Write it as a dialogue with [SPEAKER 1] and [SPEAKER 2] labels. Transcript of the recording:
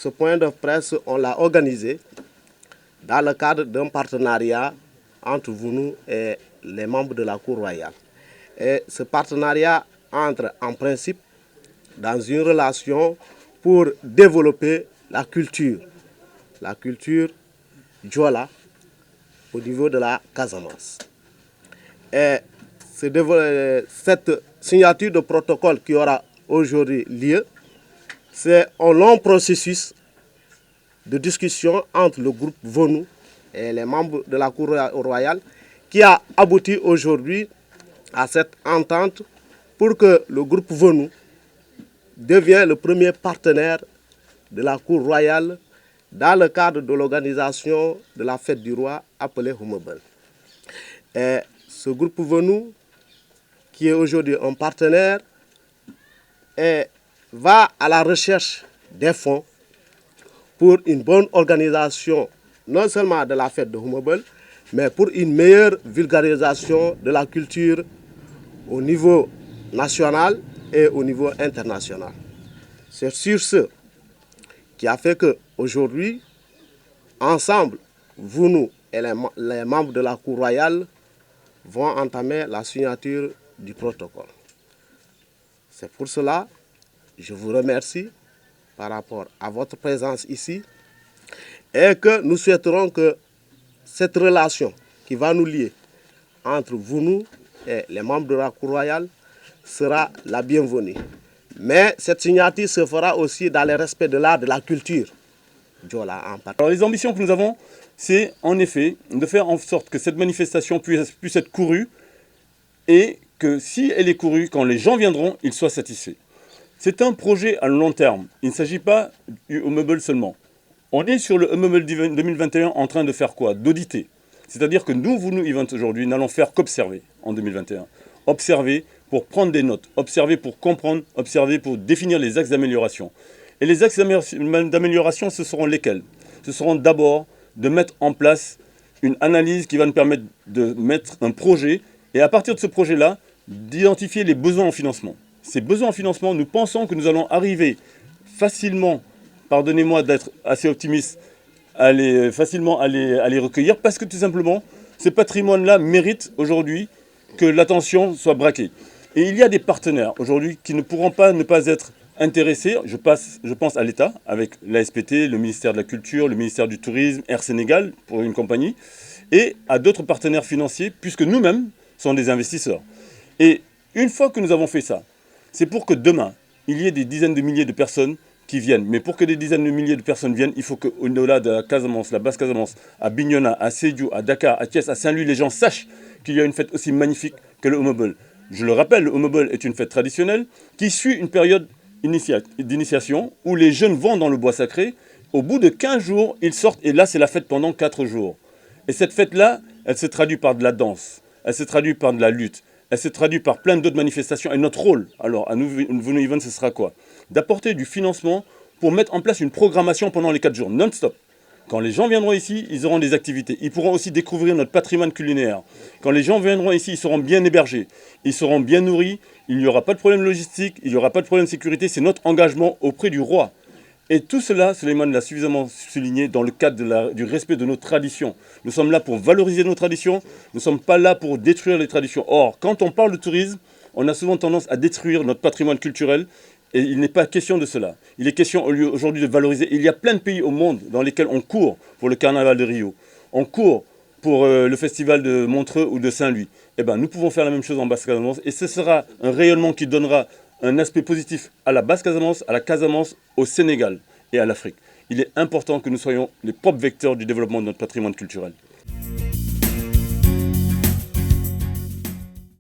[SPEAKER 1] ce point de presse, on l'a organisé dans le cadre d'un partenariat entre vous et les membres de la Cour royale. Et ce partenariat entre en principe dans une relation pour développer la culture Diola au niveau de la Casamance. Et cette signature de protocole qui aura aujourd'hui lieu, c'est un long processus de discussion entre le groupe VONU et les membres de la Cour royale qui a abouti aujourd'hui à cette entente pour que le groupe VONU devienne le premier partenaire de la Cour royale dans le cadre de l'organisation de la fête du roi appelée Humebel. Et ce groupe VONU, qui est aujourd'hui un partenaire, va à la recherche des fonds pour une bonne organisation, non seulement de la fête de Humebel, mais pour une meilleure vulgarisation de la culture au niveau national et au niveau international. C'est sur ce qui a fait qu'aujourd'hui, ensemble, vous et les membres de la Cour royale vont entamer la signature du protocole. C'est pour cela que je vous remercie par rapport à votre présence ici et que nous souhaiterons que cette relation qui va nous lier entre vous et les membres de la Cour royale sera la bienvenue. Mais cette signature se fera aussi dans le respect de l'art, de la culture.
[SPEAKER 2] Alors les ambitions que nous avons, c'est en effet de faire en sorte que cette manifestation puisse être courue et que si elle est courue, quand les gens viendront, ils soient satisfaits. C'est un projet à long terme. Il ne s'agit pas du Humebel seulement. On est sur le Humebel 2021 en train de faire quoi? D'auditer. C'est-à-dire que nous, Event aujourd'hui, n'allons faire qu'observer en 2021. Observer pour prendre des notes, observer pour comprendre, observer pour définir les axes d'amélioration. Et les axes d'amélioration, ce seront lesquels? Ce seront d'abord de mettre en place une analyse qui va nous permettre de mettre un projet et à partir de ce projet-là, d'identifier les besoins en financement. Ces besoins en financement, nous pensons que nous allons arriver facilement, pardonnez-moi d'être assez optimiste, facilement à les recueillir parce que tout simplement, ce patrimoine-là mérite aujourd'hui que l'attention soit braquée. Et il y a des partenaires aujourd'hui qui ne pourront pas ne pas être intéressés. Je pense à l'État, avec l'ASPT, le ministère de la Culture, le ministère du Tourisme, Air Sénégal, pour une compagnie, et à d'autres partenaires financiers, puisque nous-mêmes sommes des investisseurs. Et une fois que nous avons fait ça, c'est pour que demain, il y ait des dizaines de milliers de personnes qui viennent. Mais pour que des dizaines de milliers de personnes viennent, il faut qu'au-delà de la Casamance, la basse Casamance, à Bignona, à Sédhiou, à Dakar, à Thiès, à Saint-Louis, les gens sachent qu'il y a une fête aussi magnifique que le Humebel. Je le rappelle, le Humebel est une fête traditionnelle qui suit une période d'initiation où les jeunes vont dans le bois sacré. Au bout de 15 jours, ils sortent et là, c'est la fête pendant 4 jours. Et cette fête-là, elle se traduit par de la danse, elle se traduit par de la lutte, elle se traduit par plein d'autres manifestations. Et notre rôle, alors, à nous, Event, ce sera quoi? D'apporter du financement pour mettre en place une programmation pendant les 4 jours, non-stop. Quand les gens viendront ici, ils auront des activités. Ils pourront aussi découvrir notre patrimoine culinaire. Quand les gens viendront ici, ils seront bien hébergés. Ils seront bien nourris. Il n'y aura pas de problème logistique. Il n'y aura pas de problème de sécurité. C'est notre engagement auprès du roi. Et tout cela, Souleymane l'a suffisamment souligné dans le cadre du respect de nos traditions. Nous sommes là pour valoriser nos traditions. Nous ne sommes pas là pour détruire les traditions. Or, quand on parle de tourisme, on a souvent tendance à détruire notre patrimoine culturel. Et il n'est pas question de cela. Il est question aujourd'hui de valoriser. Il y a plein de pays au monde dans lesquels on court pour le carnaval de Rio. On court pour le festival de Montreux ou de Saint-Louis. Eh bien, nous pouvons faire la même chose en Basse-Casamance. Et ce sera un rayonnement qui donnera un aspect positif à la Basse-Casamance, à la Casamance, au Sénégal et à l'Afrique. Il est important que nous soyons les propres vecteurs du développement de notre patrimoine culturel.